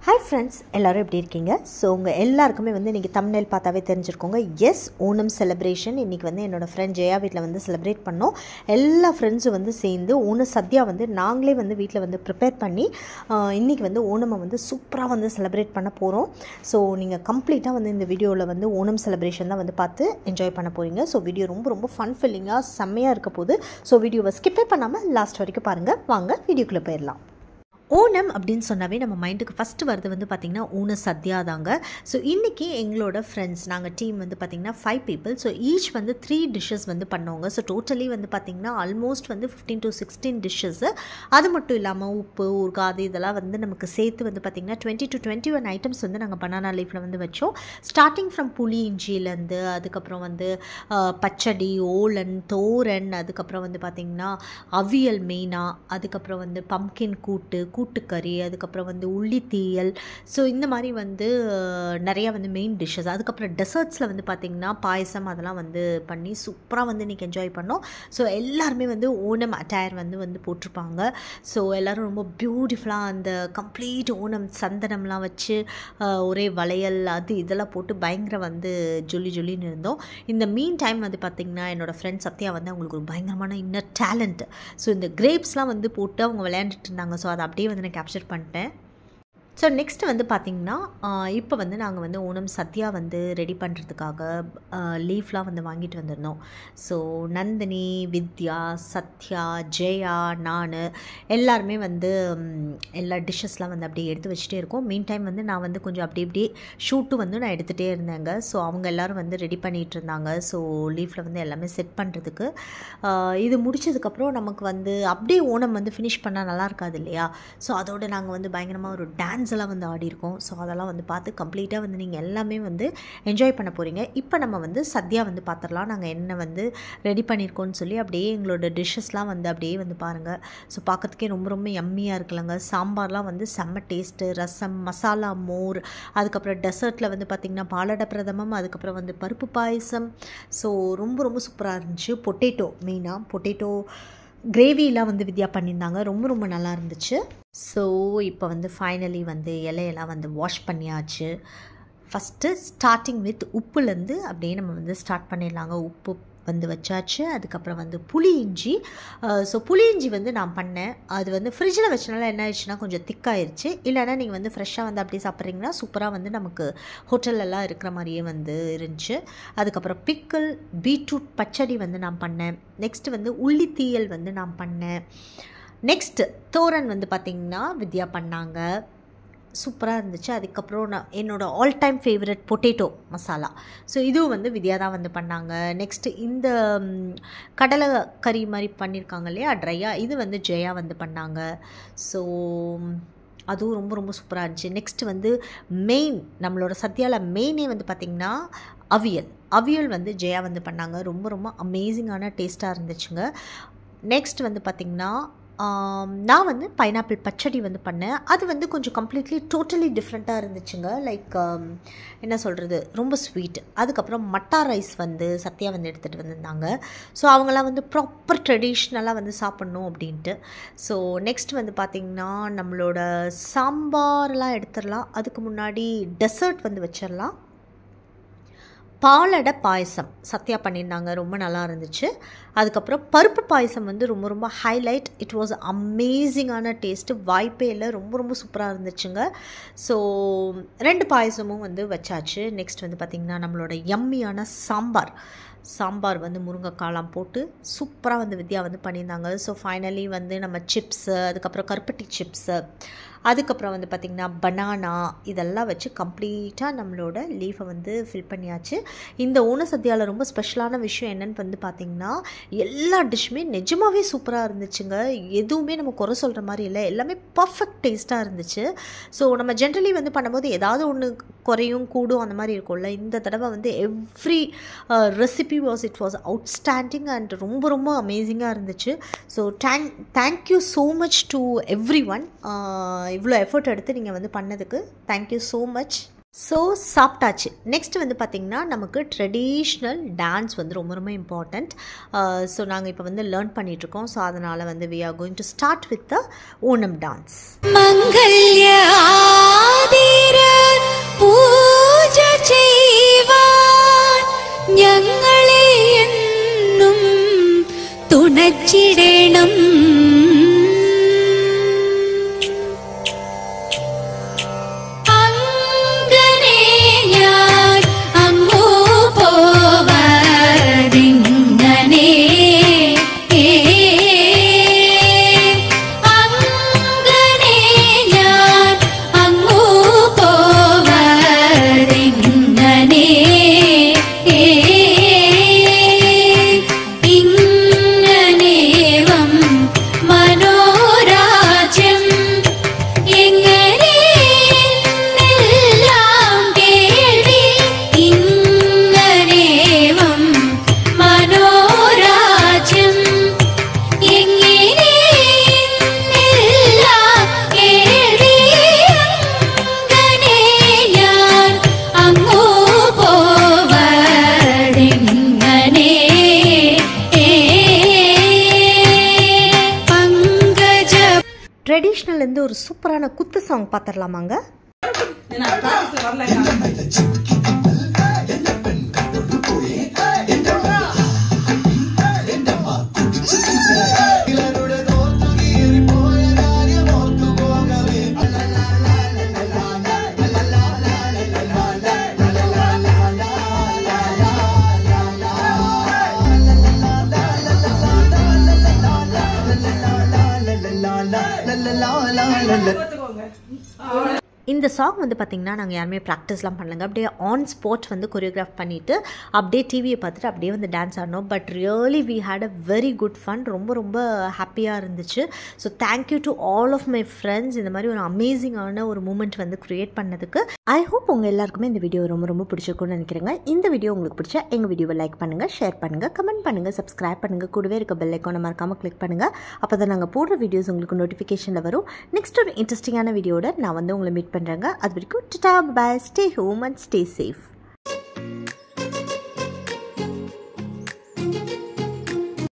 Hi friends, எல்லாரும் எப்படி இருக்கீங்க? ஸோ உங்கள் எல்லாருக்குமே வந்து இன்றைக்கி தம்ப்நெயில் பார்த்தாவே தெரிஞ்சிருக்கோங்க. எஸ், ஓணம் செலிப்ரேஷன் இன்றைக்கி வந்து என்னோடய ஃப்ரெண்ட் ஜெயா வீட்டில் வந்து செலிப்ரேட் பண்ணோம். எல்லா ஃப்ரெண்ட்ஸும் வந்து சேர்ந்து ஓணம் சத்யா வந்து நாங்களே வந்து வீட்டில் வந்து ப்ரிப்பேர் பண்ணி இன்றைக்கி வந்து ஓணமை வந்து சூப்பராக வந்து செலிப்ரேட் பண்ண போகிறோம். ஸோ நீங்கள் கம்ப்ளீட்டாக வந்து இந்த வீடியோவில் வந்து ஓணம் செலிப்ரேஷன் தான் வந்து பார்த்து என்ஜாய் பண்ண போகிறீங்க. ஸோ வீடியோ ரொம்ப ஃபன் ஃபில்லிங்காக செம்மையாக இருக்க போகுது. ஸோ வீடியோவை ஸ்கிப்பே பண்ணாமல் லாஸ்ட் வரைக்கும் பாருங்கள். வாங்க வீடியோக்குள்ளே போயிடலாம். ஓணம் அப்படின்னு சொன்னாவே நம்ம மைண்டுக்கு ஃபஸ்ட்டு வருது வந்து பார்த்திங்கன்னா ஓண சத்யா தாங்க. ஸோ இன்றைக்கி எங்களோட ஃப்ரெண்ட்ஸ் நாங்கள் டீம் வந்து பார்த்திங்கன்னா 5 people. ஸோ ஈச் வந்து 3 டிஷ்ஷஸ் வந்து பண்ணோங்க. ஸோ டோட்டலி வந்து பார்த்திங்கன்னா ஆல்மோஸ்ட் வந்து 15 to 16 டிஷ்ஷஸ்ஸு. அது மட்டும் இல்லாமல் உப்பு ஊறுகாய் இதெல்லாம் வந்து நமக்கு சேர்த்து வந்து பார்த்திங்கன்னா 20 to 21 ஐட்டம்ஸ் வந்து நாங்கள் பனானா லீஃபில் வந்து வச்சோம். ஸ்டார்டிங் ஃப்ரம் புளி இஞ்சிலேருந்து அதுக்கப்புறம் வந்து பச்சடி, ஓலன், தோரன், அதுக்கப்புறம் வந்து பார்த்திங்கன்னா அவியல் மெயினாக, அதுக்கப்புறம் வந்து பம்கின் கூட்டுக்கறி, அதுக்கப்புறம் வந்து உள்ளி தீயல். ஸோ இந்த மாதிரி வந்து நிறையா வந்து மெயின் டிஷ்ஷஸ். அதுக்கப்புறம் டெசர்ட்ஸில் வந்து பார்த்திங்கன்னா பாயசம் அதெல்லாம் வந்து பண்ணி சூப்பராக வந்து இன்றைக்கி என்ஜாய் பண்ணோம். ஸோ எல்லாருமே வந்து ஓணம் அட்டையர் வந்து போட்டிருப்பாங்க. ஸோ எல்லோரும் ரொம்ப பியூட்டிஃபுல்லாக அந்த கம்ப்ளீட் ஓணம் சந்தனம்லாம் வச்சு ஒரே வளையல் அது இதெல்லாம் போட்டு பயங்கர வந்து ஜொல்லின்னு இருந்தோம். இந்த மீன் டைம் வந்து பார்த்திங்கன்னா என்னோடய ஃப்ரெண்ட் சத்யா வந்து அவங்களுக்கு ஒரு பயங்கரமான இன்னர் டேலண்ட். ஸோ இந்த கிரேப்ஸ்லாம் வந்து போட்டு அவங்க விளையாண்டுட்டு இருந்தாங்க. ஸோ அதை அப்படியே வந்து நான் கேப்சர் பண்ணிட்டேன். ஸோ நெக்ஸ்ட்டு வந்து பார்த்திங்கன்னா இப்போ வந்து நாங்கள் வந்து ஓணம் சத்யா வந்து ரெடி பண்ணுறதுக்காக லீஃப்லாம் வந்து வாங்கிட்டு வந்திருந்தோம். ஸோ நந்தினி, வித்யா, சத்யா, ஜெயா, நான் எல்லாருமே வந்து எல்லா டிஷ்ஷஸ்லாம் வந்து அப்படியே எடுத்து வச்சுட்டே இருக்கோம். மீன் டைம் வந்து நான் வந்து கொஞ்சம் அப்படியே ஷூட்டும் வந்து நான் எடுத்துகிட்டே இருந்தேங்க. ஸோ அவங்க எல்லோரும் வந்து ரெடி பண்ணிகிட்டு இருந்தாங்க. ஸோ லீஃபில் வந்து எல்லாமே செட் பண்ணுறதுக்கு இது முடிச்சதுக்கப்புறம் நமக்கு வந்து அப்படியே ஓணம் வந்து ஃபினிஷ் பண்ணால் நல்லா இருக்காது இல்லையா? ஸோ அதோடு நாங்கள் வந்து பயங்கரமாக ஒரு டான்ஸ் எல்லாம் வந்து ஆடிருக்கோம். ஸோ அதெல்லாம் வந்து பார்த்து கம்ப்ளீட்டாக வந்து நீங்கள் எல்லாமே வந்து என்ஜாய் பண்ண போகிறீங்க. இப்போ நம்ம வந்து சத்யா வந்து பார்த்துடலாம் நாங்கள் என்ன வந்து ரெடி பண்ணியிருக்கோன்னு சொல்லி. அப்படியே எங்களோட டிஷ்ஷஸ்லாம் வந்து அப்படியே வந்து பாருங்கள். ஸோ பார்க்கறதுக்கே ரொம்ப யம்மியாக இருக்குல்லங்க. சாம்பார்லாம் வந்து செம்ம டேஸ்ட்டு, ரசம், மசாலா மோர், அதுக்கப்புறம் டெசர்ட்டில் வந்து பார்த்திங்கன்னா பாலடை பிரதமம், அதுக்கப்புறம் வந்து பருப்பு பாயசம். ஸோ ரொம்ப சூப்பராக இருந்துச்சு. பொட்டேட்டோ கிரேவிலாம் வந்து வித்யா பண்ணியிருந்தாங்க. ரொம்ப நல்லா இருந்துச்சு. ஸோ இப்போ வந்து ஃபைனலி வந்து இலையெல்லாம் வந்து வாஷ் பண்ணியாச்சு. ஃபஸ்ட்டு ஸ்டார்டிங் வித் உப்புலேருந்து அப்படியே நம்ம வந்து ஸ்டார்ட் பண்ணிடலாங்க. உப்பு வந்து வச்சாச்சு. அதுக்கப்புறம் வந்து புளி இஞ்சி. ஸோ புளி இஞ்சி வந்து நான் பண்ணேன். அது வந்து ஃப்ரிட்ஜில் வச்சனால என்ன ஆயிடுச்சுன்னா கொஞ்சம் திக்காயிருச்சு. இல்லைனா நீங்கள் வந்து ஃப்ரெஷ்ஷாக வந்து அப்படியே சாப்பிட்றீங்கன்னா சூப்பராக வந்து நமக்கு ஹோட்டலெல்லாம் இருக்கிற மாதிரியே வந்து இருந்துச்சு. அதுக்கப்புறம் பிக்கிள், பீட்ரூட் பச்சடி வந்து நான் பண்ணேன். நெக்ஸ்ட்டு வந்து உள்ளி தீயல் வந்து நான் பண்ணேன். நெக்ஸ்ட்டு தோரன் வந்து பார்த்திங்கன்னா வித்யா பண்ணாங்க. சூப்பராக இருந்துச்சு. அதுக்கப்புறம் நான் என்னோடய all time favourite potato masala. So இதுவும் வந்து வித்யா தான் வந்து பண்ணாங்க. நெக்ஸ்ட்டு இந்த கடலை கறி மாதிரி பண்ணியிருக்காங்க இல்லையா ட்ரையாக, இது வந்து ஜெயா வந்து பண்ணாங்க. ஸோ அதுவும் ரொம்ப சூப்பராக இருந்துச்சு. நெக்ஸ்ட்டு வந்து மெயின் நம்மளோட சத்யாவில் மெயினே வந்து பார்த்திங்கன்னா அவியல் வந்து ஜெயா வந்து பண்ணாங்க. ரொம்ப அமேசிங்கான டேஸ்ட்டாக இருந்துச்சுங்க. நெக்ஸ்ட் வந்து பார்த்திங்கன்னா நான் வந்து பைனாப்பிள் பச்சடி வந்து பண்ணேன். அது வந்து கொஞ்சம் டோட்டலி டிஃப்ரெண்ட்டாக இருந்துச்சுங்க. லைக் என்ன சொல்கிறது, ரொம்ப ஸ்வீட். அதுக்கப்புறம் மட்டா ரைஸ் வந்து சத்யா வந்து எடுத்துகிட்டு வந்திருந்தாங்க. ஸோ அவங்களாம் வந்து ப்ராப்பர் ட்ரெடிஷ்னலாக வந்து சாப்பிட்ணும் அப்படின்ட்டு. ஸோ நெக்ஸ்ட் வந்து பார்த்திங்கன்னா நம்மளோட சாம்பார்லாம் எடுத்துடலாம். அதுக்கு முன்னாடி டெசர்ட் வந்து வச்சிடலாம். பாலடை பாயசம் சத்யா பண்ணியிருந்தாங்க. ரொம்ப நல்லா இருந்துச்சு. அதுக்கப்புறம் பருப்பு பாயசம் வந்து ரொம்ப ஹைலைட். இட் வாஸ் அமேசிங்கான டேஸ்ட்டு. வாய்ப்பே இல்லை. ரொம்ப சூப்பராக இருந்துச்சுங்க. ஸோ 2 பாயசமும் வந்து வச்சாச்சு. நெக்ஸ்ட் வந்து பார்த்திங்கன்னா நம்மளோட யம்மியான சாம்பார் வந்து முருங்கைக்காலாம் போட்டு சூப்பராக வந்து வித்யா வந்து பண்ணியிருந்தாங்க. ஸோ ஃபைனலி வந்து நம்ம சிப்ஸு, அதுக்கப்புறம் கருப்பட்டி சிப்ஸு, அதுக்கப்புறம் வந்து பார்த்திங்கன்னா பனானா இதெல்லாம் வச்சு கம்ப்ளீட்டாக நம்மளோட லீஃபை வந்து ஃபில் பண்ணியாச்சு. இந்த ஓண சத்யாவில் ரொம்ப ஸ்பெஷலான விஷயம் என்னென்னு வந்து பார்த்திங்கன்னா எல்லா டிஷ்ஷுமே நிஜமாகவே சூப்பராக இருந்துச்சுங்க. எதுவுமே நம்ம குறை சொல்கிற மாதிரி இல்லை. எல்லாமே பர்ஃபெக்ட் டேஸ்ட்டாக இருந்துச்சு. ஸோ நம்ம ஜென்ரலி வந்து பண்ணும்போது ஏதாவது ஒன்று குறையும் கூடும் அந்த மாதிரி இருக்கும்ல. இந்த தடவை வந்து every recipe it was outstanding and ரொம்ப அமேசிங்காக இருந்துச்சு. So thank you so much to every one. இவ்வளோ எஃபர்ட் எடுத்து நீங்கள் வந்து பண்ணதுக்கு தேங்க்யூ ஸோ மச். ஸோ சாப்பிட்டாச்சு. நெக்ஸ்ட் வந்து பார்த்திங்கன்னா நமக்கு ட்ரெடிஷ்னல் டான்ஸ் வந்து ரொம்ப ரொம்ப இம்பார்ட்டண்ட். ஸோ நாங்கள் இப்போ வந்து லேர்ன் பண்ணிகிட்ருக்கோம். ஸோ அதனால் வந்து we are going to start with the Onam dance. மங்கல்ய ஆதிர പൂജ ചെയ്യുവാൻ ഞങ്ങളെ എന്നും തുണച്ചിടണം. ட்ரெடிஷ்னல்லேருந்து ஒரு சூப்பரான குத்து சாங் பார்த்துடலாமாங்க. இந்த சாங் வந்து பார்த்திங்கன்னா நாங்கள் யாருமே ப்ராக்டிஸ்லாம் பண்ணலங்க. அப்படியே ஆன் ஸ்பாட் வந்து கொரியோகிராஃப் பண்ணிவிட்டு அப்படியே டிவியை பார்த்துட்டு அப்படியே வந்து டான்ஸ் ஆடணும். But really we had a very good fun. ரொம்ப ரொம்ப ஹாப்பியாக இருந்துச்சு. So thank you to all of my friends இந்த மாதிரி ஒரு அமேசிங்கான ஒரு மூமெண்ட் வந்து க்ரியேட் பண்ணதுக்கு. ஐ ஹோப் உங்கள் எல்லாருக்குமே இந்த வீடியோ ரொம்ப ரொம்ப பிடிச்சிருக்குன்னு நினைக்கிறேங்க. இந்த வீடியோ உங்களுக்கு பிடிச்சா எங்கள் வீடியோவை லைக் பண்ணுங்கள், ஷேர் பண்ணுங்கள், கமெண்ட் பண்ணுங்கள், சப்ஸ்கிரைப் பண்ணுங்கள், கூடவே இருக்க பெல் ஐக்கானை மறக்காமல் கிளிக் பண்ணுங்கள். அப்போ தான் நாங்கள் போடுற வீடியோஸ் உங்களுக்கு நோட்டிஃபிகேஷனில் வரும். நெக்ஸ்ட் ஒரு இன்ட்ரெஸ்டிங்கான வீடியோட நான் வந்து உங்களை மீட் பண்ணுறேங்க. அது வரைக்கும் tata, bye, stay home and stay safe.